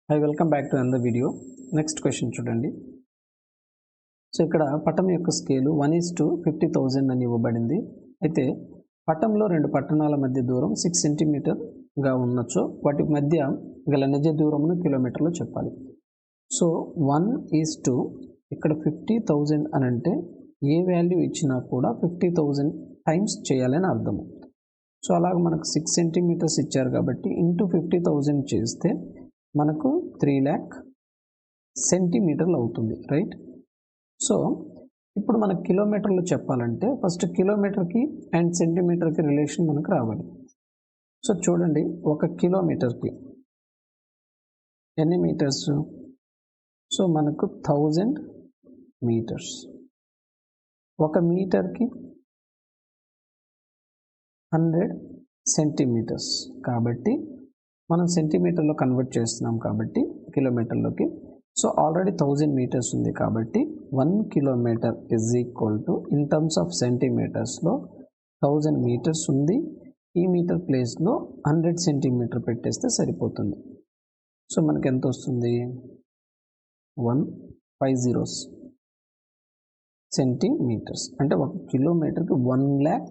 I welcome back to another video. Next question చూడండి. So ఇక్కడ పటం యొక్క స్కేలు 1:50,000 అని ఇవ్వబడింది. అయితే పటంలో రెండు పట్టణాల మధ్య దూరం 6 సెంటీమీటర్గా ఉన్నచో వాటి మధ్య గల నిజ దూరమును కిలోమీటర్లో చెప్పాలి. సో 1:, ఇక్కడ 50,000 అని అంటే ఏ వాల్యూ ఇచ్చినా కూడా 50,000 టైమ్స్ చేయాలని అర్థము. సో అలాగే మనకు 6 సెంటీమీటర్స్ ఇచ్చారు కాబట్టి ఇంటూ 50,000 చేస్తే మనకు 3 lakh సెంటీమీటర్లు అవుతుంది, రైట్? సో ఇప్పుడు మనకు కిలోమీటర్లు చెప్పాలంటే ఫస్ట్ కిలోమీటర్కి అండ్ సెంటీమీటర్కి రిలేషన్ మనకు రావాలి. సో చూడండి, ఒక కిలోమీటర్కి ఎన్ని మీటర్స్? సో మనకు 1000 మీటర్స్. ఒక మీటర్కి 100 సెంటీమీటర్స్. కాబట్టి మనం సెంటీమీటర్లో కన్వర్ట్ చేస్తున్నాం కాబట్టి కిలోమీటర్లోకి. సో ఆల్రెడీ 1000 మీటర్స్ ఉంది కాబట్టి 1 kilometre is equal to in terms of సెంటీమీటర్స్లో 1000 మీటర్స్ ఉంది. ఈ మీటర్ ప్లేస్లో 100 సెంటీమీటర్ పెట్టేస్తే సరిపోతుంది. సో మనకి ఎంత వస్తుంది? 150 సెంటీమీటర్స్. అంటే ఒక కిలోమీటర్కి 1 lakh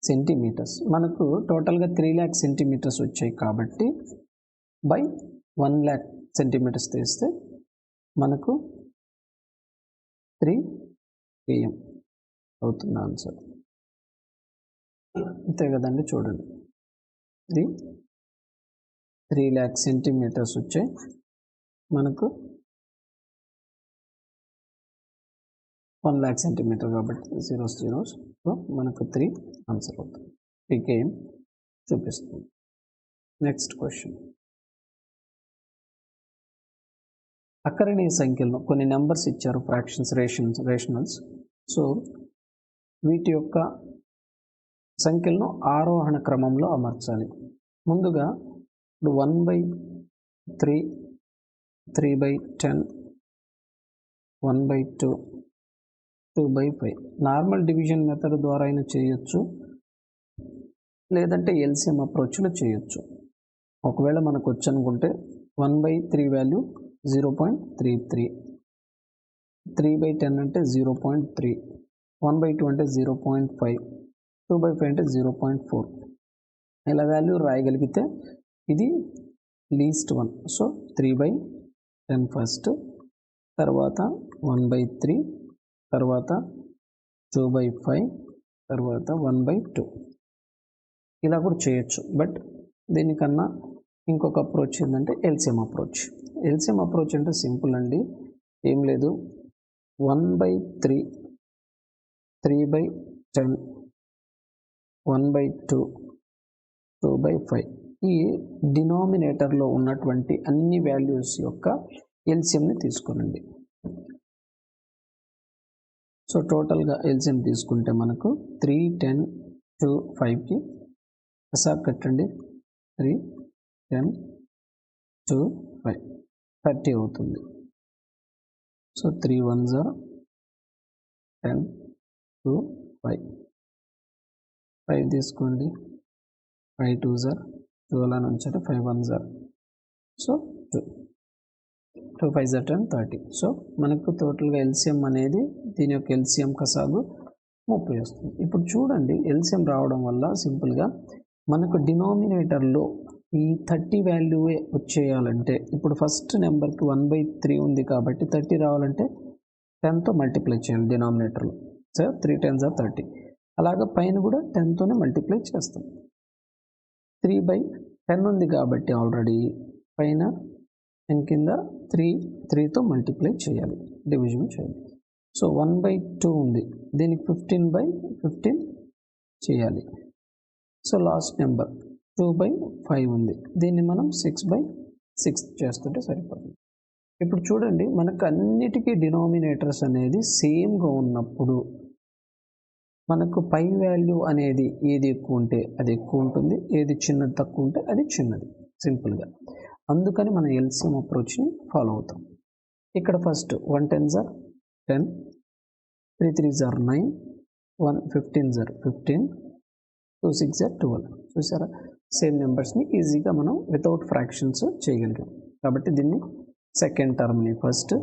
సెంటీమీటర్స్. మనకు టోటల్గా 3 lakh సెంటీమీటర్స్ వచ్చాయి కాబట్టి బై 1 lakh సెంటీమీటర్స్ తీస్తే మనకు 3 km అవుతుంది ఆన్సర్. అంతే కదండి, చూడండి 3 lakh సెంటీమీటర్స్ వచ్చాయి. మనకు 1 lakh సెంటీమీటర్ కాబట్టి 0 zeros. సో మనకు 3 ఆన్సర్ అవుతుంది. 3 km చూపిస్తుంది. Next question. అక్కరణీయ సంఖ్యలను కొన్ని నెంబర్స్ ఇచ్చారు, ఫ్రాక్షన్స్, రేషనల్స్. సో వీటి యొక్క సంఖ్యలను ఆరోహణ క్రమంలో అమర్చాలి. ముందుగా ఇప్పుడు 1/3, 3/10, 1/2, 2/5. నార్మల్ డివిజన్ మెథడ్ ద్వారా అయినా చేయొచ్చు, లేదంటే ఎల్సిఎం అప్రోచ్లో చేయొచ్చు. ఒకవేళ మనకు వచ్చు అనుకుంటే 1/3 వాల్యూ 0.33, 3/10 అంటే 0.3, 1/2 అంటే 0.5, 2/5 అంటే 0.4. ఇలా వాల్యూ రాయగలిగితే ఇది లీస్ట్ వన్. సో 3/10 ఫస్ట్, తర్వాత 1/3, తర్వాత 2/5, తర్వాత 1/2. ఇలా కూడా చేయొచ్చు. బట్ దీనికన్నా ఇంకొక అప్రోచ్ ఏంటంటే ఎల్సిఎం అప్రోచ్. ఎల్సిఎం అప్రోచ్ అంటే సింపుల్ అండి, ఏం లేదు. 1/3, 3/10, 1/2, 2/5 ఈ డినామినేటర్లో ఉన్నటువంటి అన్ని వాల్యూస్ యొక్క ఎల్సిఎంని తీసుకోనండి. సో టోటల్గా ఎల్సిఎం తీసుకుంటే మనకు 3, 10, 2, 5కి అసాబ్ కట్టండి. 3, 10, 2, 5 30 అవుతుంది. So 3 1s are 10, 2, 5. 5 తీసుకోండి. 5 2s are 12 అని ఉంచండి. 5 1s are so 2, 2 5s are 10, 30. So మనకు టోటల్గా ఎల్సిఎం అనేది దీని యొక్క ఎల్సిఎం కసాగు 30 వస్తుంది. ఇప్పుడు చూడండి, ఎల్సిఎం రావడం వల్ల సింపుల్గా మనకు డినామినేటర్లో ఈ 30 వాల్యూవే వచ్చేయాలంటే ఇప్పుడు ఫస్ట్ నెంబర్కి 1/3 ఉంది కాబట్టి 30 రావాలంటే 10తో మల్టిప్లై చేయాలి డినామినేటర్లో. So 3 10s are 30. అలాగే పైన కూడా 10తోనే మల్టిప్లై చేస్తాం. 3/10 ఉంది కాబట్టి ఆల్రెడీ పైన 10 కింద 3తో మల్టిప్లై చేయాలి, డివిజన్ చేయాలి. సో 1/2 ఉంది, దీనికి 15/15 చేయాలి. సో లాస్ట్ నెంబర్ 2/5 ఉంది, దీన్ని మనం 6/6 చేస్తుంటే సరిపోతుంది. ఇప్పుడు చూడండి, మనకు అన్నిటికీ డినామినేటర్స్ అనేది సేమ్గా ఉన్నప్పుడు మనకు పై వాల్యూ అనేది ఏది ఎక్కువ ఉంటే అది ఎక్కువ ఉంటుంది, ఏది చిన్నది తక్కువ ఉంటే అది చిన్నది, సింపుల్గా. అందుకని మనం ఎల్సిఎం అప్రోచ్ని ఫాలో అవుతాం. ఇక్కడ first 1 10s are 10, 3 3s are 9, 1 15s are 15, 2 6 12. చూసారా, సేమ్ నెంబర్స్ని ఈజీగా మనం వితౌట్ ఫ్రాక్షన్స్ చేయగలిగాం. కాబట్టి దీన్ని సెకండ్ టర్మ్ని ఫస్ట్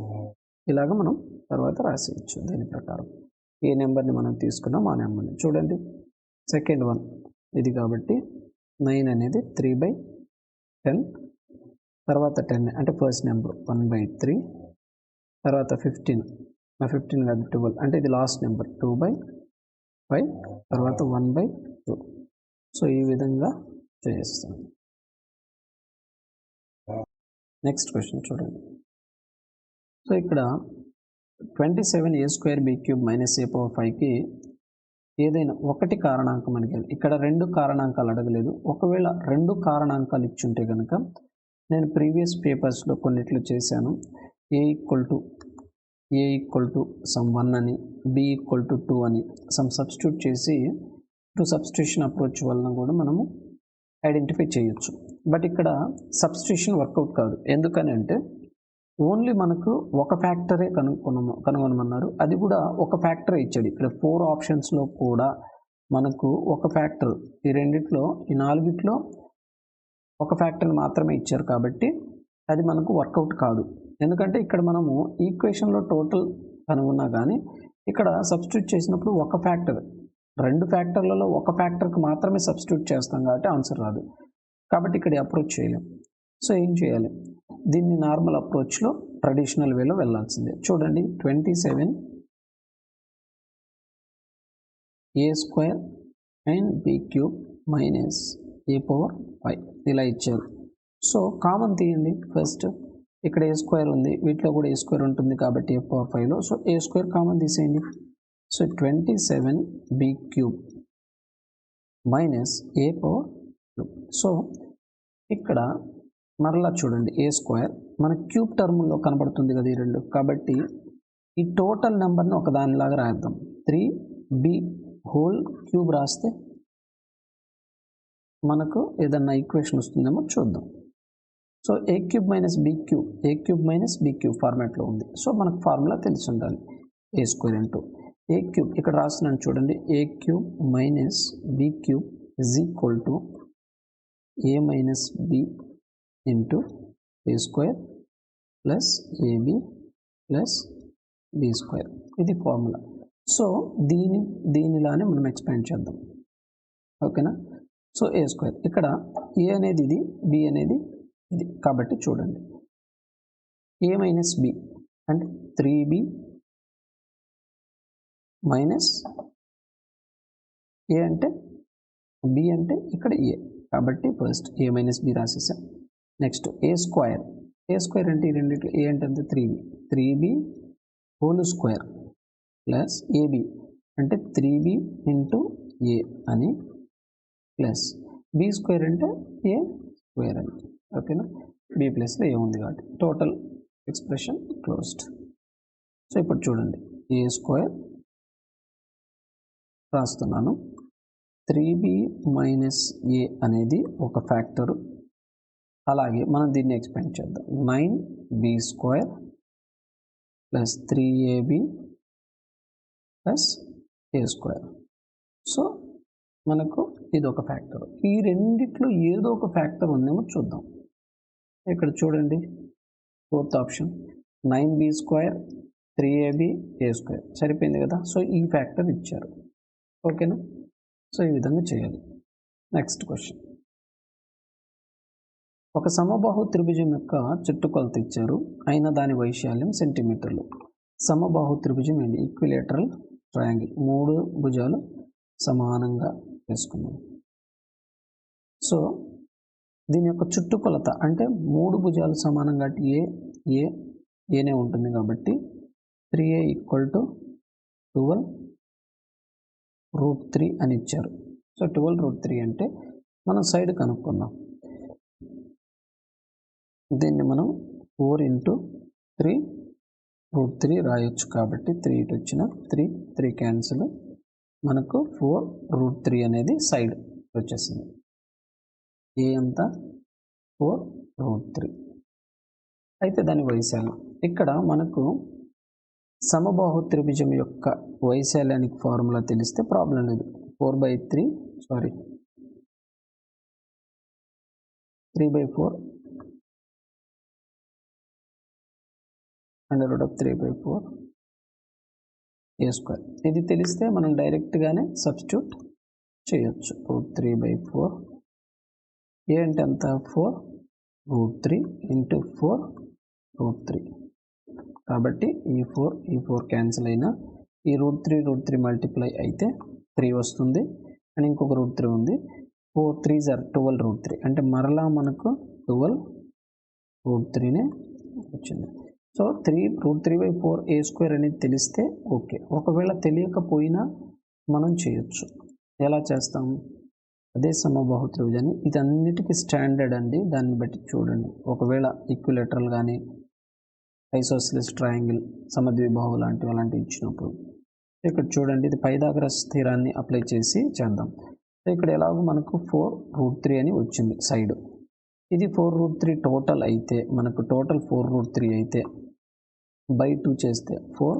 ఇలాగ మనం తర్వాత రాసేయచ్చు. దీని ప్రకారం ఏ నెంబర్ని మనం తీసుకున్నాం ఆ నెంబర్ని చూడండి. సెకండ్ వన్ ఇది కాబట్టి 9 అనేది 3/10, తర్వాత 10 అంటే ఫస్ట్ నెంబర్ 1/3, తర్వాత 15 కాదు 12 అంటే ఇది లాస్ట్ నెంబర్ 2/5, తర్వాత 1/2. సో ఈ విధంగా చేస్తాం. నెక్స్ట్ క్వశ్చన్ చూడండి. సో ఇక్కడ 27a² b³ -a⁴కి ఏదైనా ఒకటి కారణాంకం అడిగారు. ఇక్కడ 2 కారణాంకాలు అడగలేదు. ఒకవేళ 2 కారణాంకాలు ఇచ్చుంటే కనుక నేను ప్రీవియస్ పేపర్స్లో కొన్నిట్లు చేశాను. a ఈక్వల్ టు సమ్ 1 అని, b ఈక్వల్ టు 2 అని సమ్ సబ్స్టిట్యూట్ చేసి సబ్స్టిట్యూషన్ అప్రోచ్ వలన కూడా మనము ఐడెంటిఫై చేయొచ్చు. బట్ ఇక్కడ సబ్స్టిట్యూషన్ వర్కౌట్ కాదు. ఎందుకని అంటే ఓన్లీ మనకు ఒక ఫ్యాక్టరే కనుగొనమన్నారు. అది కూడా ఒక ఫ్యాక్టరే ఇచ్చాడు. ఇక్కడ 4 ఆప్షన్స్లో కూడా మనకు ఒక ఫ్యాక్టర్, ఈ రెండిట్లో ఈ 4గిట్లో ఒక ఫ్యాక్టర్ని మాత్రమే ఇచ్చారు కాబట్టి అది మనకు వర్కౌట్ కాదు. ఎందుకంటే ఇక్కడ మనము ఈక్వేషన్లో టోటల్ కనుగొన్నా కానీ ఇక్కడ సబ్స్టిట్యూట్ చేసినప్పుడు ఒక ఫ్యాక్టర్, 2 ఫ్యాక్టర్లలో ఒక ఫ్యాక్టర్కి మాత్రమే సబ్స్టిట్యూట్ చేస్తాం కాబట్టి ఆన్సర్ రాదు. కాబట్టి ఇక్కడ అప్రోచ్ చేయలేం. సో ఏం చేయాలి, దీన్ని నార్మల్ అప్రోచ్లో ట్రెడిషనల్ వేలో వెళ్ళాల్సిందే. చూడండి 27 a² అండ్ b³ -a⁴ ఇలా ఇచ్చారు. సో కామన్ తీయండి. ఫస్ట్ ఇక్కడ a² ఉంది, వీటిలో కూడా a² ఉంటుంది కాబట్టి a⁴లో సో a² కామన్ తీసేయండి. So 27 b³ -a⁴. సో ఇక్కడ మరలా చూడండి a² మన క్యూబ్ టర్ముల్లో కనబడుతుంది కదా ఈ 2, కాబట్టి ఈ టోటల్ నెంబర్ని ఒకదానిలాగా రాద్దాం. 3b³ రాస్తే మనకు ఏదన్నా ఈక్వేషన్ వస్తుందేమో చూద్దాం. సో a³ -b³ ఫార్మాట్లో ఉంది. సో మనకు ఫార్ములా తెలిసి ఉండాలి. a² ఇంటూ a³ ఇక్కడ రాస్తున్నాను చూడండి. a³ -b³ = a - b into a² plus ab plus b². ఇది ఫార్ములా. సో దీనిలానే మనం ఎక్స్పాండ్ చేద్దాం. ఓకేనా. సో a² ఇక్కడ a అనేది ఇది, b అనేది ఇది కాబట్టి చూడండి a - b అంటే 3b మైనస్ a అంటే b అంటే ఇక్కడ a కాబట్టి ఫస్ట్ a - b రాసేసాం. నెక్స్ట్ a² అంటే ఈ రెండింటిలో a అంటే 3b (3b² ప్లస్ ab అంటే 3b ఇంటూ a అని ప్లస్ b² అంటే a² అని. ఓకేనా. b ప్లస్లో a ఉంది కాబట్టి టోటల్ ఎక్స్ప్రెషన్ క్లోజ్డ్. సో ఇప్పుడు చూడండి a² రాస్తున్నాను. 3b - a అనేది ఒక ఫ్యాక్టరు. అలాగే మనం దీన్ని ఎక్స్పాండ్ చేద్దాం. 9b² plus 3ab plus a². So మనకు ఇది ఒక ఫ్యాక్టర్. ఈ రెండిట్లో ఏదో ఒక ఫ్యాక్టర్ ఉందేమో చూద్దాం. ఇక్కడ చూడండి 4th option 9b² 3ab a² సరిపోయింది కదా. సో ఈ ఫ్యాక్టర్ ఇచ్చారు. ఓకేనా. సో ఈ విధంగా చేయాలి. Next question. ఒక సమబాహు త్రిభుజం యొక్క చుట్టుకొలత ఇచ్చారు, అయిన దాని వైశాల్యం సెంటీమీటర్లు. సమబాహు త్రిభుజం ఏంటి? Equilateral triangle. 3 భుజాలు సమానంగా వేసుకున్నాం. సో దీని యొక్క చుట్టుకొలత అంటే 3 భుజాలు సమానం కాబట్టి ఏనే ఉంటుంది కాబట్టి 3a = 12√3 అని ఇచ్చారు. సో 12√3 అంటే మనం సైడ్ కనుక్కుందాం. దీన్ని మనం 4 × 3√3 రాయొచ్చు కాబట్టి 3 ఇటు వచ్చిన 3 క్యాన్సిల్, మనకు 4√3 అనేది సైడ్ వచ్చేసింది. ఏ అంతా 4√3. అయితే దాని వైశాల్యం ఇక్కడ మనకు సమబాహు త్రిభుజం యొక్క వైశాల్యానికి ఫార్ములా తెలిస్తే ప్రాబ్లం లేదు. 4/3 sorry 3/4 under root of 3/4 a². ఇది తెలిస్తే మనం డైరెక్ట్గానే సబ్స్టిట్యూట్ చేయొచ్చు. √3/4 a అంటే ఎంత 4 √3 ఇంటూ 4 √3. కాబట్టి ఈ 4 క్యాన్సిల్ అయినా ఈ √3 మల్టిప్లై అయితే 3 వస్తుంది. అండ్ ఇంకొక √3 ఉంది. 4 3s are 12 √3 అంటే మరలా మనకు 12 √3నే వచ్చింది. సో √3/4 a² అనేది తెలిస్తే ఓకే. ఒకవేళ తెలియకపోయినా మనం చేయొచ్చు. ఎలా చేస్తాం? అదే సమబాహు త్రిభుజాన్ని ఇది అన్నిటికీ స్టాండర్డ్ అండి. దాన్ని బట్టి చూడండి. ఒకవేళ ఈక్విలేటరల్ కానీ ఐసోసెలిస్ ట్రయాంగిల్ సమద్విబాహు అలాంటివి ఇచ్చినప్పుడు ఇక్కడ చూడండి, ఇది పైథాగరస్ స్థిరాన్ని అప్లై చేసి చేద్దాం. ఇక్కడ ఎలాగో మనకు 4 √3 అని వచ్చింది సైడ్. ఇది 4 √3 టోటల్ అయితే మనకు టోటల్ 4 √3 అయితే /2 చేస్తే 4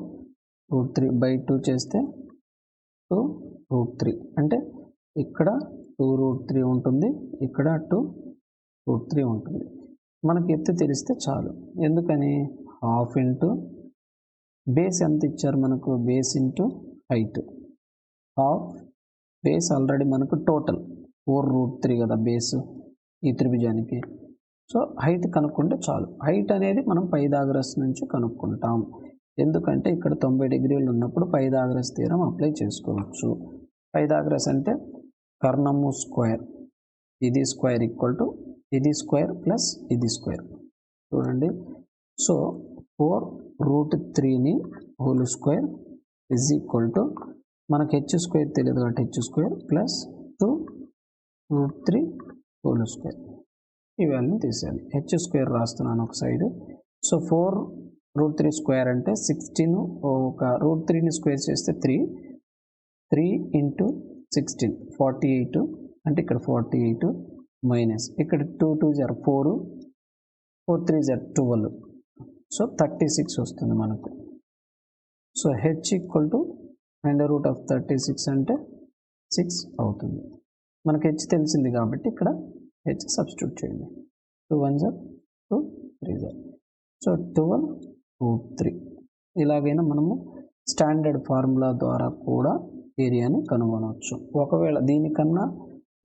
√3 /2 చేస్తే 2 √3 అంటే ఇక్కడ 2 √3 ఉంటుంది, ఇక్కడ 2 √3 ఉంటుంది. మనకి ఎత్తు తెలిస్తే చాలు. ఎందుకని హాఫ్ ఇంటూ బేస్ ఎంత ఇచ్చారు మనకు, base into height. Half base already మనకు టోటల్ 4 √3 కదా బేస్ ఈ త్రిభుజానికి. సో హైట్ కనుక్కుంటే చాలు. హైట్ అనేది మనం పైథాగరస్ నుంచి కనుక్కుంటాం. ఎందుకంటే ఇక్కడ 90 డిగ్రీలు ఉన్నప్పుడు పైథాగరస్ థీరం అప్లై చేసుకోవచ్చు. పైథాగరస్ అంటే కర్ణము స్క్వేర్, ఇది స్క్వేర్ ఈక్వల్ టు ఇది స్క్వేర్ ప్లస్ ఇది స్క్వేర్. చూడండి, సో 4 √3ని whole square is equal to మనకు h² తెలియదు కాబట్టి h² ప్లస్ 2 √3 హోల్ స్క్వేర్. ఈ వాల్యూని తీసేయాలి. h² రాస్తున్నాను ఒక సైడ్. సో 4 √3 స్క్వేర్ అంటే 16, ఒక √3ని స్క్వేర్ చేస్తే 3 ఇంటూ 16 48 అంటే ఇక్కడ 48 మైనస్ ఇక్కడ 2 2s are 4 4 3s are 12. So 36 వస్తుంది మనకు. సో h ఈక్వల్ టు √36 అంటే 6 అవుతుంది. మనకు h తెలిసింది కాబట్టి ఇక్కడ h సబ్స్టిట్యూట్ చేయండి. 2 1s are 2 3s are. So 12 √3. ఇలాగైనా మనము స్టాండర్డ్ ఫార్ములా ద్వారా కూడా ఏరియాని కనుగొనవచ్చు. ఒకవేళ దీనికన్నా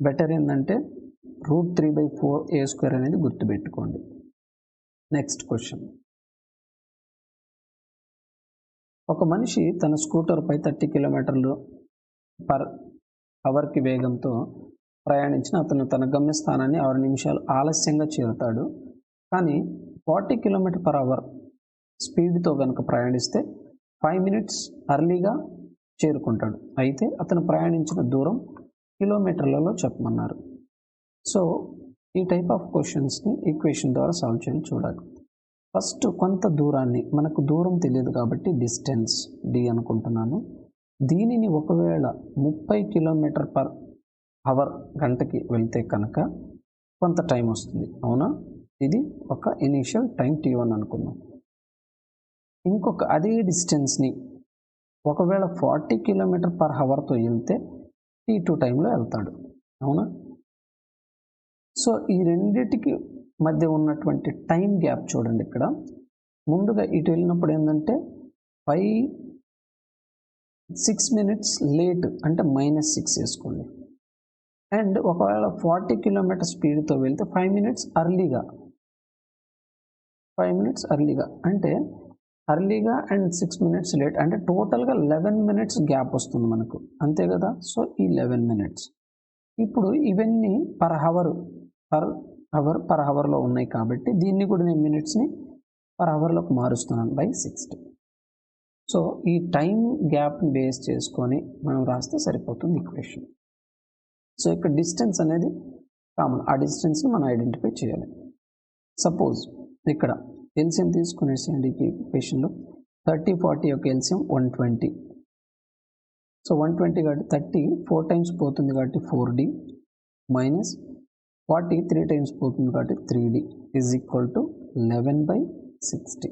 బెటర్ ఏంటంటే √3/4 a² అనేది గుర్తుపెట్టుకోండి. Next question. ఒక మనిషి తన స్కూటర్పై 30 km/h వేగంతో ప్రయాణించిన అతను తన గమ్యస్థానాన్ని 6 నిమిషాలు ఆలస్యంగా చేరుతాడు. కానీ 40 km/h స్పీడ్తో కనుక ప్రయాణిస్తే 5 minutes అర్లీగా చేరుకుంటాడు. అయితే అతను ప్రయాణించిన దూరం కిలోమీటర్లలో చెప్పమన్నారు. సో ఈ టైప్ ఆఫ్ క్వశ్చన్స్ని ఈక్వేషన్ ద్వారా సాల్వ్ చేయాలి. చూడాలి. ఫస్ట్ కొంత దూరాన్ని, మనకు దూరం తెలియదు కాబట్టి డిస్టెన్స్ d అనుకుంటున్నాను. దీనిని ఒకవేళ 30 km/h గంటకి వెళ్తే కనుక కొంత టైం వస్తుంది. అవునా? ఇది ఒక ఇనీషియల్ టైం t1 అనుకున్నాం. ఇంకొక అదే డిస్టెన్స్ని ఒకవేళ 40 km/hతో వెళ్తే t2 టైంలో వెళ్తాడు. అవునా? సో ఈ రెండిటికి మధ్య ఉన్నటువంటి టైం గ్యాప్ చూడండి. ఇక్కడ ముందుగా ఇటు వెళ్ళినప్పుడు ఏంటంటే 6 minutes లేట్ అంటే -6 వేసుకోండి. అండ్ ఒకవేళ 40 km స్పీడ్తో వెళ్తే 5 minutes అర్లీగా అంటే అర్లీగా అండ్ 6 minutes లేట్ అంటే టోటల్గా 11 minutes గ్యాప్ వస్తుంది మనకు. అంతే కదా? సో ఈ 11 minutes. ఇప్పుడు ఇవన్నీ పర్ అవర్లో ఉన్నాయి కాబట్టి దీన్ని కూడా నేను మినిట్స్ని పర్ అవర్లోకి మారుస్తున్నాను /60. సో ఈ టైం గ్యాప్ని బేస్ చేసుకొని మనం రాస్తే సరిపోతుంది ఈక్వేషన్. సో ఇక్కడ డిస్టెన్స్ అనేది కామన్, ఆ డిస్టెన్స్ని మనం ఐడెంటిఫై చేయాలి. సపోజ్ ఇక్కడ ఎల్సిఎం తీసుకునేసేయండి ఈ ఈక్వేషన్లో. 30 40 యొక్క ఎల్సిఎం 120. సో 120 కాబట్టి 30 4 times పోతుంది కాబట్టి 4d మైనస్ 40 3 times పోతుంది కాబట్టి 3d is equal to 11/60.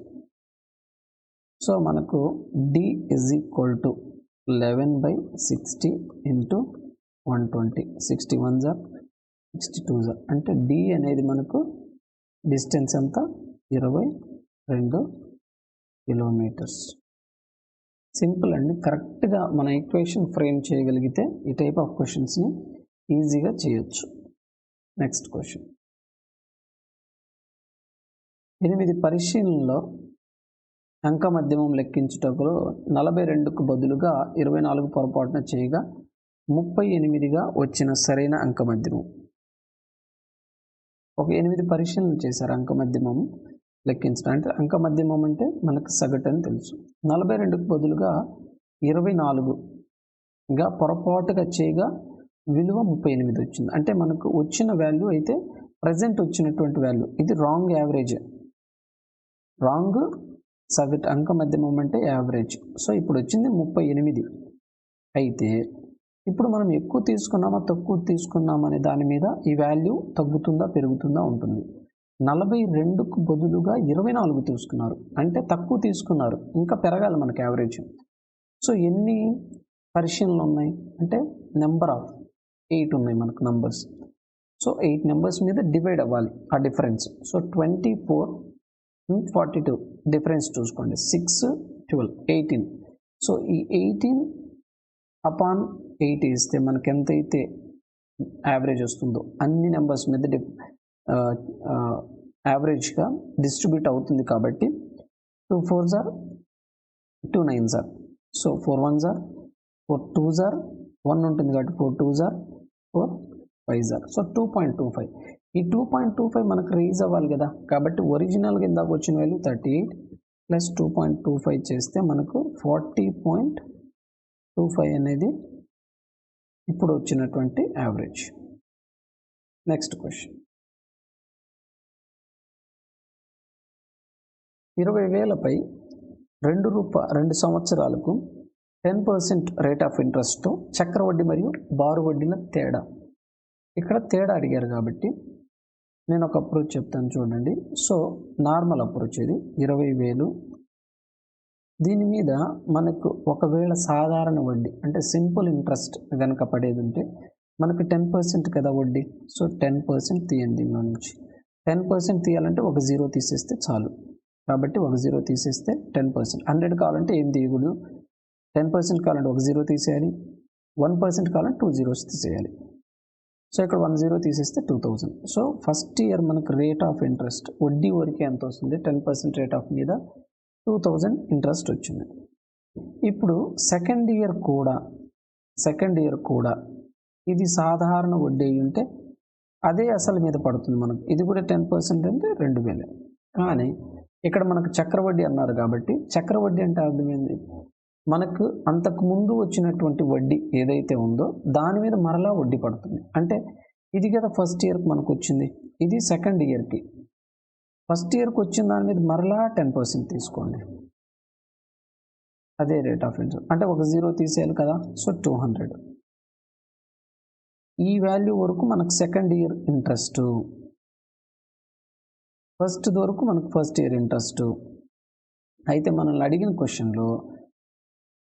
So మనకు d is equal to 11/60 into 120, 61 62 అంటే డి అనేది మనకు డిస్టెన్స్ ఎంత 22 కిలోమీటర్స్. సింపుల్ అండి. కరెక్ట్గా మన ఈక్వేషన్ ఫ్రేమ్ చేయగలిగితే ఈ టైప్ ఆఫ్ క్వశ్చన్స్ని ఈజీగా చేయొచ్చు. Next question. 8 పరిశీలనలో అంక మధ్యమం లెక్కించుటకు 42కు బదులుగా 24 పొరపాటున చేయగా 38గా వచ్చిన సరైన అంక మధ్యమం. ఒక 8 పరిశీలనలు చేశారు అంక మధ్యమం లెక్కించడం. అంటే అంక మధ్యమం అంటే మనకు సగటు అని తెలుసు. 42కు బదులుగా 24గా పొరపాటుగా చేయగా విలువ 38 వచ్చింది. అంటే మనకు వచ్చిన వాల్యూ అయితే ప్రజెంట్ వచ్చినటువంటి వాల్యూ ఇది రాంగ్ యావరేజ్. రాంగ్ సగటు అంక మధ్యమం అంటే యావరేజ్. సో ఇప్పుడు వచ్చింది 38. అయితే ఇప్పుడు మనం ఎక్కువ తీసుకున్నామా తక్కువ తీసుకున్నామా అనే దాని మీద ఈ వాల్యూ తగ్గుతుందా పెరుగుతుందా ఉంటుంది. 42కు బదులుగా 24 తీసుకున్నారు అంటే తక్కువ తీసుకున్నారు, ఇంకా పెరగాలి మనకి యావరేజ్. సో ఎన్ని పరిశీలనలు ఉన్నాయి అంటే నెంబర్ ఆఫ్ 8 ఉన్నాయి మనకు నంబర్స్. సో 8 నెంబర్స్ మీద డివైడ్ అవ్వాలి ఆ డిఫరెన్స్. సో 24 42 డిఫరెన్స్ చూసుకోండి. 6 12 18. సో ఈ 18 అపాన్ 8 ఇస్తే మనకి ఎంతైతే యావరేజ్ వస్తుందో అన్ని నెంబర్స్ మీద యావరేజ్గా డిస్ట్రిబ్యూట్ అవుతుంది. కాబట్టి 2 4s are 2 9s are. So 4 1s are 4 2s are 1 ఉంటుంది కాబట్టి 4 2s are 4 5s are. So 2.25. ఈ 2.25 మనకు రేజ్ అవ్వాలి కదా, కాబట్టి ఒరిజినల్గా ఇందాక వచ్చిన వాల్యూ 38 ప్లస్ 2.25 చేస్తే మనకు 40.25 అనేది ఇప్పుడు వచ్చినటువంటి యావరేజ్. Next question. 20,000పై 2 సంవత్సరాలకు 10% రేట్ ఆఫ్ ఇంట్రెస్ట్తో చక్రవడ్డీ మరియు బారు వడ్డీల తేడా. ఇక్కడ తేడా అడిగారు కాబట్టి నేను ఒక అప్రోచ్ చెప్తాను చూడండి. సో నార్మల్ అప్రోచ్ ఇది 20,000. దీని మీద మనకు ఒకవేళ సాధారణ వడ్డీ అంటే సింపుల్ ఇంట్రెస్ట్ కనుక పడేది ఉంటే మనకు 10% కదా వడ్డీ. సో 10% తీయండి. దీనిలో నుంచి 10% తీయాలంటే ఒక 0 తీసేస్తే చాలు. కాబట్టి ఒక 0 తీసేస్తే 10%. 100 కావాలంటే ఏం తీయకూడదు. 10% కావాలంటే ఒక 0 తీసేయాలి. 1% కావాలంటే 2 zeros తీసేయాలి. సో ఇక్కడ 1 0 తీసేస్తే 2000. సో ఫస్ట్ ఇయర్ మనకు రేట్ ఆఫ్ ఇంట్రెస్ట్ వడ్డీ వరకే ఎంత వస్తుంది, 10% రేట్ ఆఫ్ మీద 2000 ఇంట్రెస్ట్ వచ్చింది. ఇప్పుడు సెకండ్ ఇయర్ కూడా ఇది సాధారణ వడ్డీ ఉంటే అదే అసలు మీద పడుతుంది మనకు. ఇది కూడా 10% అంటే 2000. కానీ ఇక్కడ మనకు చక్రవడ్డీ అన్నారు కాబట్టి చక్రవడ్డీ అంటే అర్థమైంది మనకు అంతకు ముందు వచ్చినటువంటి వడ్డీ ఏదైతే ఉందో దాని మీద మరలా వడ్డీ పడుతుంది. అంటే ఇది కదా ఫస్ట్ ఇయర్కి మనకు వచ్చింది, ఇది సెకండ్ ఇయర్కి. ఫస్ట్ ఇయర్కి వచ్చిన దాని మీద మరలా 10% తీసుకోండి. అదే రేట్ ఆఫ్ ఇంట్రెస్ట్ అంటే ఒక 0 తీసేయాలి కదా. సో 200. ఈ వాల్యూ వరకు మనకు సెకండ్ ఇయర్ ఇంట్రెస్ట్, ఫస్ట్ వరకు మనకు ఫస్ట్ ఇయర్ ఇంట్రెస్ట్. అయితే మనల్ని అడిగిన క్వశ్చన్లో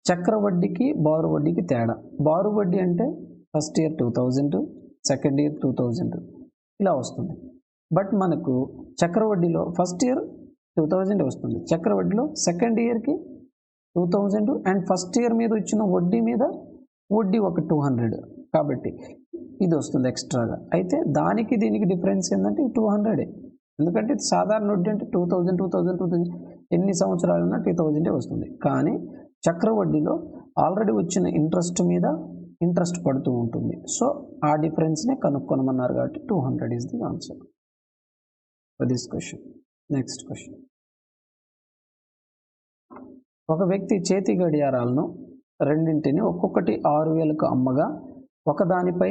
చక్రవడ్డీకి బారు వడ్డీకి తేడా. బారు వడ్డీ అంటే ఫస్ట్ ఇయర్ 2000, సెకండ్ ఇయర్ 2000 ఇలా వస్తుంది. బట్ మనకు చక్రవడ్డీలో ఫస్ట్ ఇయర్ 2000 వస్తుంది, చక్రవడ్డీలో సెకండ్ ఇయర్కి 2000 అండ్ ఫస్ట్ ఇయర్ మీద వచ్చిన వడ్డీ మీద వడ్డీ ఒక 200. కాబట్టి ఇది వస్తుంది ఎక్స్ట్రాగా. అయితే దానికి దీనికి డిఫరెన్స్ ఏంటంటే 200. ఎందుకంటే సాధారణ వడ్డీ అంటే 2000 ఎన్ని సంవత్సరాలన్నా 2000 వస్తుంది. కానీ చక్రవడ్డీలో ఆల్రెడీ వచ్చిన ఇంట్రెస్ట్ మీద ఇంట్రెస్ట్ పడుతూ ఉంటుంది. సో ఆ డిఫరెన్స్నే కనుక్కొనమన్నారు కాబట్టి 200 is the answer for this question. Next question. ఒక వ్యక్తి చేతి గడియారాలను రెండింటిని ఒక్కొక్కటి 6000కు అమ్మగా ఒకదానిపై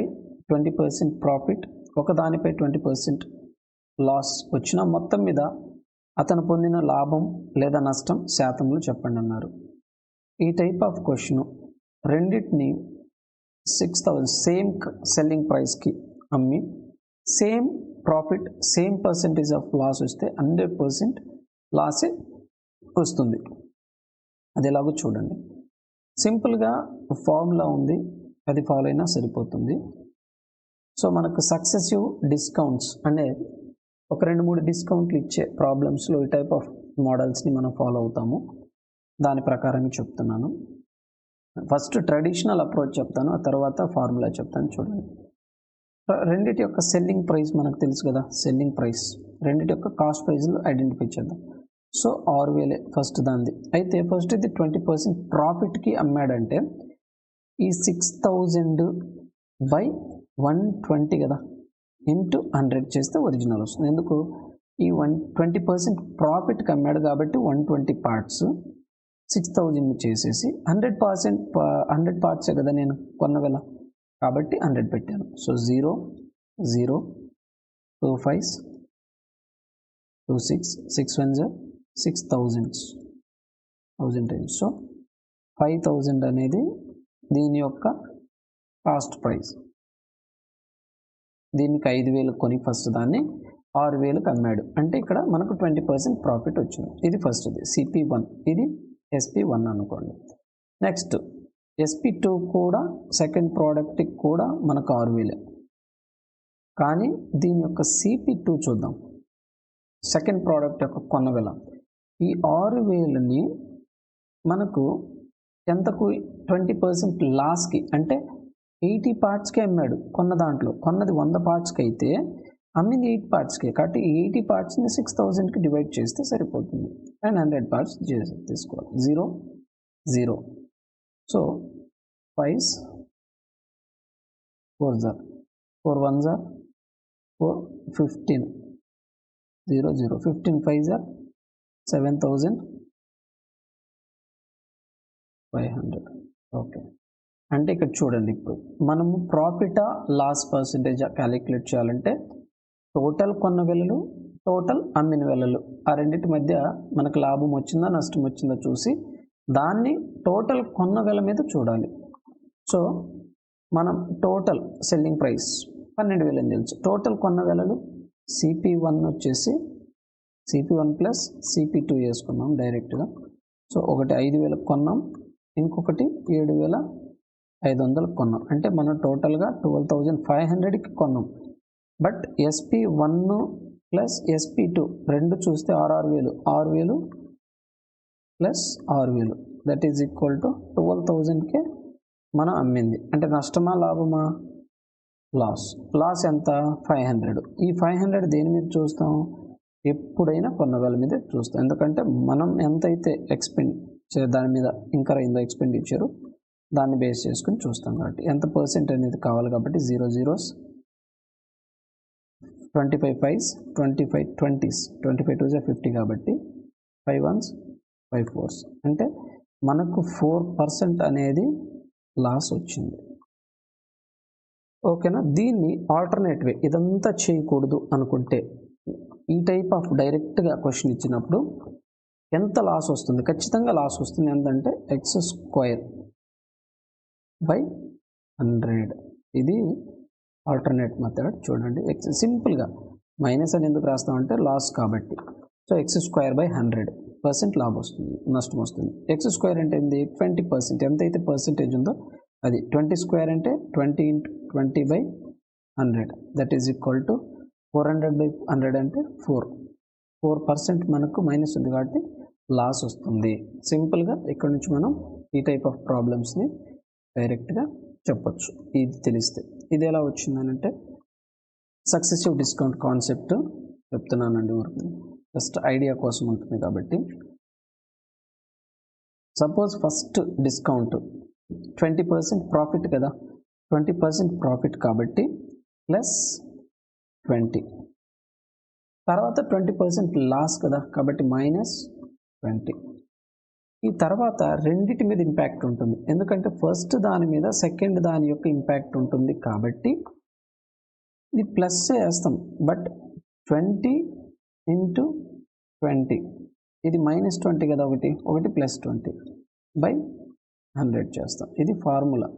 20% ప్రాఫిట్, ఒకదానిపై 20% లాస్ వచ్చిన మొత్తం మీద అతను పొందిన లాభం లేదా నష్టం శాతంలో చెప్పండి అన్నారు. ఈ టైప్ ఆఫ్ క్వశ్చన్ రెండింటిని 6000 సేమ్ సెల్లింగ్ ప్రైస్కి అమ్మి same profit same percentage of loss వస్తే 100% లాసే వస్తుంది. అది ఎలాగో చూడండి. సింపుల్గా ఫార్ములా ఉంది. అది ఫాలో అయినా సరిపోతుంది. సో మనకు సక్సెసివ్ డిస్కౌంట్స్ అనే ఒక 2-3 డిస్కౌంట్లు ఇచ్చే ప్రాబ్లమ్స్లో ఈ టైప్ ఆఫ్ మోడల్స్ని మనం ఫాలో అవుతాము. దాని ప్రకారం చెప్తున్నాను. ఫస్ట్ ట్రెడిషనల్ అప్రోచ్ చెప్తాను, ఆ తర్వాత ఫార్ములా చెప్తాను. చూడండి, రెండిటి యొక్క సెల్లింగ్ ప్రైస్ మనకు తెలుసు కదా. సెల్లింగ్ ప్రైస్ రెండిటి యొక్క కాస్ట్ ప్రైస్లు ఐడెంటిఫై చేద్దాం. సో 6000 ఫస్ట్ దానిది. అయితే ఫస్ట్ ఇది 20% ప్రాఫిట్కి అమ్మాడంటే ఈ 6000 బై 120 కదా, ఇంటూ 100 చేస్తే ఒరిజినల్ వస్తుంది. ఎందుకు, ఈ 20% ప్రాఫిట్కి అమ్మాడు కాబట్టి 120 పార్ట్స్ 6000 చేసేసి 100 పార్ట్సే కదా నేను కొనగల, కాబట్టి 100 పెట్టాను. So 0 0 2 5 2 6 6 1 6000 times. సో 5000 అనేది దీని యొక్క కాస్ట్ ప్రైస్. దీనికి 5000 కొని ఫస్ట్ దాన్ని 6000కి అమ్మాడు అంటే ఇక్కడ మనకు 20% ప్రాఫిట్ వచ్చింది. ఇది ఫస్ట్ది CP1, ఇది SP1 అనుకోండి. నెక్స్ట్ SP2 కూడా సెకండ్ ప్రోడక్ట్కి కూడా మనకు 6000. కానీ దీని యొక్క CP2 చూద్దాం. సెకండ్ ప్రోడక్ట్ యొక్క కొన్న వెల ఈ 6000ని మనకు ఎంతకు 20% లాస్కి అంటే 80 పార్ట్స్కి అమ్మాడు. కొన్న దాంట్లో కొన్నది 100 పార్ట్స్కి అయితే అమ్మింది 8 పార్ట్స్కి. కాబట్టి 80 పార్ట్స్ని 6000కి డివైడ్ చేస్తే సరిపోతుంది అండ్ 100 పార్ట్స్ తీసుకోవాలి. 0 0 సో 5 4 4 1 4 15 0 0 15 5 7500. ఓకే, అంటే ఇక్కడ చూడండి, ఇప్పుడు మనము ప్రాఫిటా లాస్ పర్సంటేజా క్యాలిక్యులేట్ చేయాలంటే టోటల్ కొన్న వెలలు, టోటల్ అమ్మిన వెలలు, ఆ రెండింటి మధ్య మనకు లాభం వచ్చిందా నష్టం వచ్చిందా చూసి దాన్ని టోటల్ కొన్న వెల మీద చూడాలి. సో మనం టోటల్ సెల్లింగ్ ప్రైస్ 12,000 అని తెలుసు. టోటల్ కొన్న వెలలు CP1 వచ్చేసి CP1 ప్లస్ CP2 వేసుకున్నాం డైరెక్ట్గా. సో ఒకటి 5,000 కొన్నాం, ఇంకొకటి 7,500 కొన్నాం. అంటే మనం టోటల్గా 12,500కి కొన్నాం. బట్ SP1 ప్లస్ SP2 రెండు చూస్తే 6,000 plus 6,000 that is equal to 12,000కే మనం అమ్మింది. అంటే నష్టమా లాభమా? లాస్ ఎంత? 500. ఈ 500 దేని మీద చూస్తాం? ఎప్పుడైనా కొన్న వేల మీద చూస్తాం. ఎందుకంటే మనం ఎంతైతే దాని మీద ఇంకర్ అయిందో ఎక్స్పెండిచరు దాన్ని బేస్ చేసుకుని చూస్తాం కాబట్టి ఎంత పర్సెంట్ అనేది కావాలి. కాబట్టి 0 0s 25 5s 25 20s 25 2s 50 కాబట్టి 5 1s 5 4s అంటే మనకు 4% అనేది లాస్ వచ్చింది. ఓకేనా? దీన్ని ఆల్టర్నేట్ వే ఇదంతా చేయకూడదు అనుకుంటే ఈ టైప్ ఆఫ్ డైరెక్ట్గా క్వశ్చన్ ఇచ్చినప్పుడు ఎంత లాస్ వస్తుంది? ఖచ్చితంగా లాస్ వస్తుంది. ఎంతంటే x²/100. ఇది ఆల్టర్నేట్ మెథడ్. చూడండి, సింపుల్గా మైనస్ అని ఎందుకు రాస్తామంటే లాస్ కాబట్టి. సో x²/100% లాభం వస్తుంది, నష్టం వస్తుంది. x² అంటే ఏంది? 20%. ఎంతైతే పర్సెంటేజ్ ఉందో అది. 20² అంటే 20 × 20/100 దట్ ఈజ్ ఈక్వల్ టు 400/100 అంటే 4% మనకు మైనస్ ఉంది కాబట్టి లాస్ వస్తుంది. సింపుల్గా ఇక్కడ నుంచి మనం ఈ టైప్ ఆఫ్ ప్రాబ్లమ్స్ని డైరెక్ట్గా చెప్పొచ్చు ఇది తెలిస్తే. ఇది ఎలా వచ్చిందనంటే సక్సెసివ్ డిస్కౌంట్ కాన్సెప్ట్ చెప్తున్నానండి. ఊరికి జస్ట్ ఐడియా కోసం ఉంటుంది కాబట్టి. సపోజ్ ఫస్ట్ డిస్కౌంట్ 20% ప్రాఫిట్ కదా, 20% ప్రాఫిట్ కాబట్టి ప్లస్ 20. తర్వాత 20% లాస్ కదా కాబట్టి -20. ఈ తర్వాత రెండిటి మీద ఇంపాక్ట్ ఉంటుంది. ఎందుకంటే ఫస్ట్ దాని మీద సెకండ్ దాని యొక్క ఇంపాక్ట్ ఉంటుంది కాబట్టి ఇది ప్లస్ వేస్తాం. బట్ 20 × 20 ఇది -20 కదా, ఒకటి +20/100 చేస్తాం. ఇది ఫార్ములా.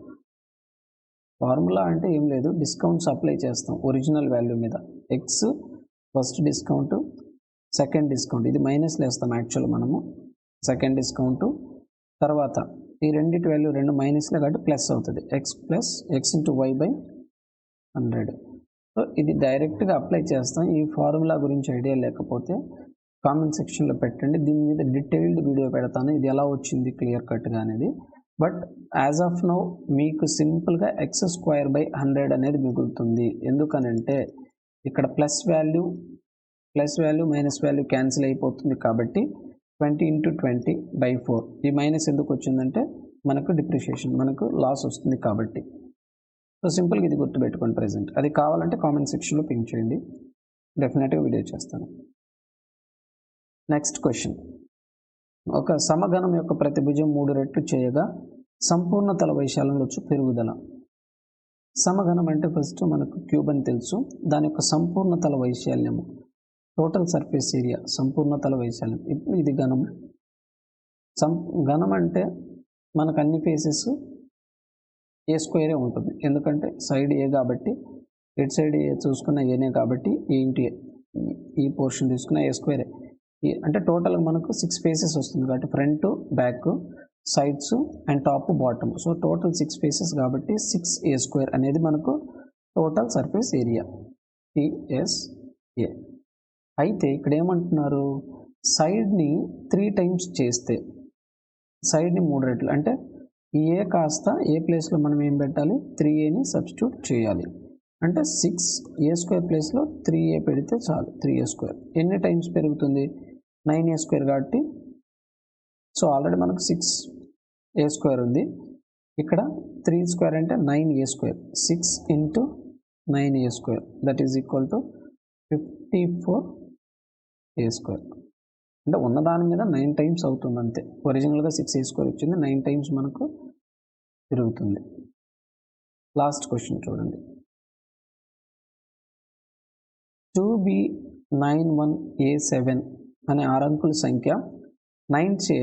ఫార్ములా అంటే ఏం లేదు, డిస్కౌంట్స్ అప్లై చేస్తాం ఒరిజినల్ వాల్యూ మీద. X first discount, second discount, ఇది మైనస్లో వేస్తాం యాక్చువల్ మనము. సెకండ్ డిస్కౌంట్ తర్వాత ఈ రెండింటి వాల్యూ రెండు మైనస్లే కాబట్టి ప్లస్ అవుతుంది. x into Y by 100. So ఇది డైరెక్ట్గా అప్లై చేస్తాం. ఈ ఫార్ములా గురించి ఐడియా లేకపోతే కామెంట్ సెక్షన్లో పెట్టండి. దీని మీద డీటెయిల్డ్ వీడియో పెడతాను, ఇది ఎలా వచ్చింది క్లియర్ కట్గా అనేది. బట్ యాజ్ ఆఫ్ నౌ మీకు సింపుల్గా x² బై 100 అనేది మిగులుతుంది. ఎందుకనంటే ఇక్కడ plus value minus value cancel అయిపోతుంది కాబట్టి 20 ఇంటూ 20 బై 4. ఈ మైనస్ ఎందుకు వచ్చిందంటే మనకు డిప్రిషియేషన్, మనకు లాస్ వస్తుంది కాబట్టి. సో సింపుల్గా ఇది గుర్తుపెట్టుకోండి ప్రెజెంట్. అది కావాలంటే కామెంట్ సెక్షన్లో పింక్ చేయండి, డెఫినెట్గా వీడియో చేస్తాను. Next question. ఒక సమఘనం యొక్క ప్రతిభుజం 3 రెట్లు చేయగా సంపూర్ణ తల వైశాల్యంలో పెరుగుదల. సమఘనం అంటే ఫస్ట్ మనకు క్యూబ్ అని తెలుసు, దాని యొక్క సంపూర్ణ తల వైశాల్యము, టోటల్ సర్ఫేస్ ఏరియా, సంపూర్ణ తల వైశాల్యం. ఇప్పుడు ఇది ఘనం. ఘనం అంటే మనకు అన్ని ఫేసెస్ A² ఉంటుంది, ఎందుకంటే సైడ్ ఏ కాబట్టి, ఎడ్ సైడ్ ఏ చూసుకున్న ఏనే కాబట్టి ఏ ఇంటూ ఏ, ఈ పోర్షన్ తీసుకున్న A². అంటే టోటల్గా మనకు 6 ఫేసెస్ వస్తుంది కాబట్టి front, back, sides and top, bottom. So total 6 faces కాబట్టి 6A² అనేది మనకు టోటల్ సర్ఫేస్ ఏరియా TSA. అయితే ఇక్కడ ఏమంటున్నారు, సైడ్ని 3 టైమ్స్ చేస్తే, సైడ్ని 3 రెట్లు అంటే ఈ ఏ కాస్త ఏ ప్లేస్లో మనం ఏం పెట్టాలి, 3Aని సబ్స్టిట్యూట్ చేయాలి. అంటే 6A² ప్లేస్లో 3A పెడితే చాలు, 3A². ఎన్ని టైమ్స్ పెరుగుతుంది, 9A² కాబట్టి. సో ఆల్రెడీ మనకు 6A² ఉంది, ఇక్కడ 3² అంటే 9A². 6 into 9A² that is equal to 54A². అంటే ఉన్నదాని మీద 9 టైమ్స్ అవుతుంది అంతే. ఒరిజినల్గా 6A² వచ్చింది, 9 టైమ్స్ మనకు పెరుగుతుంది. లాస్ట్ క్వశ్చన్ చూడండి. 2B91A7 అనే 6 అంకుల సంఖ్య 9 చే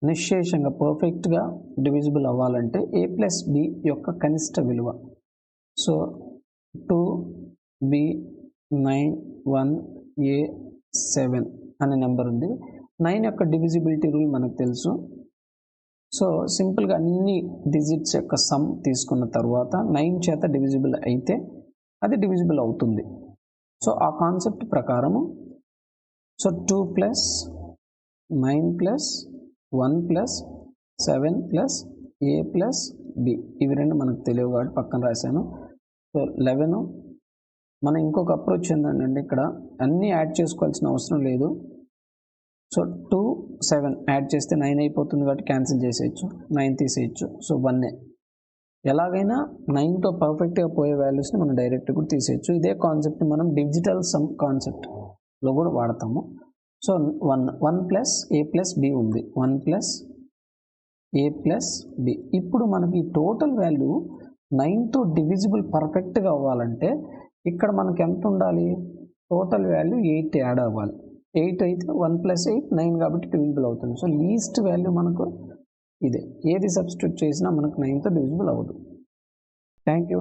నిశ్శేషంగా పర్ఫెక్ట్గా డివిజిబుల్ అవ్వాలంటే A+B యొక్క కనిష్ట విలువ. సో 2B91A7 అనే నెంబర్ ఉంది. 9 యొక్క డివిజిబిలిటీ రూల్ మనకు తెలుసు. సో సింపుల్గా అన్ని డిజిట్స్ యొక్క సమ్ తీసుకున్న తర్వాత 9 చేత డివిజిబుల్ అయితే అది డివిజిబుల్ అవుతుంది. సో ఆ కాన్సెప్ట్ ప్రకారము సో 2 + 9 + 1 + 7 + A + B ఇవి రెండు మనకు తెలియవు కాబట్టి పక్కన రాశాను. సో 11. మనం ఇంకొక అప్రోచ్ ఏంటంటే ఇక్కడ అన్నీ యాడ్ చేసుకోవాల్సిన అవసరం లేదు. సో 2, 7 యాడ్ చేస్తే 9 అయిపోతుంది కాబట్టి క్యాన్సిల్ చేసేయచ్చు, 9 తీసేయచ్చు. సో 1. ఎలాగైనా 9తో పర్ఫెక్ట్గా పోయే వాల్యూస్ని మనం డైరెక్ట్గా కూడా తీసేయచ్చు. ఇదే కాన్సెప్ట్ని మనం డిజిటల్ సమ్ కాన్సెప్ట్లో కూడా వాడతాము. సో 1 + A + B ఉంది, 1 + A + B. ఇప్పుడు మనకి ఈ టోటల్ వాల్యూ 9తో డివిజిబుల్ పర్ఫెక్ట్గా అవ్వాలంటే ఇక్కడ మనకి ఎంత ఉండాలి, టోటల్ వాల్యూ 8 యాడ్ అవ్వాలి. 8 అయితే 1 + 8 9 కాబట్టి డివిజిబుల్ అవుతుంది. సో లీస్ట్ వాల్యూ మనకు ఇదే, ఏది సబ్స్టిట్యూట్ చేసినా మనకు 9తో డివిజిబుల్ అవ్వదు. Thank you.